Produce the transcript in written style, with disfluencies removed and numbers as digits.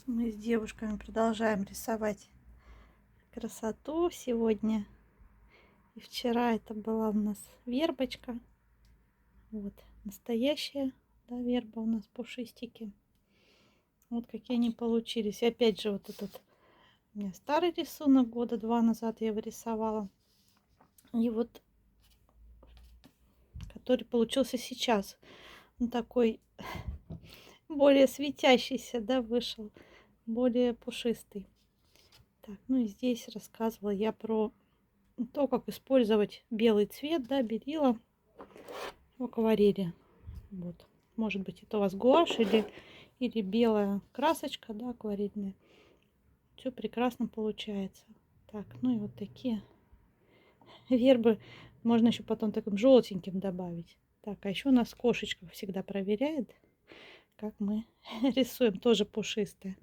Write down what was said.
Мы с девушками продолжаем рисовать красоту сегодня. И вчера это была у нас вербочка. Вот настоящая, да, верба у нас пушистики. Вот какие они получились. И опять же вот этот у меня старый рисунок, года 2 назад я его рисовала. И вот который получился сейчас. Он такой более светящийся, да, вышел. Более пушистый. Так, ну и здесь рассказывала я про то, как использовать белый цвет, да, белила в акварели. Вот. Может быть, это у вас гуашь или белая красочка, да, акварельная. Все прекрасно получается. Так, ну и вот такие вербы можно еще потом таким желтеньким добавить. Так, а еще у нас кошечка всегда проверяет, как мы рисуем, тоже пушистая.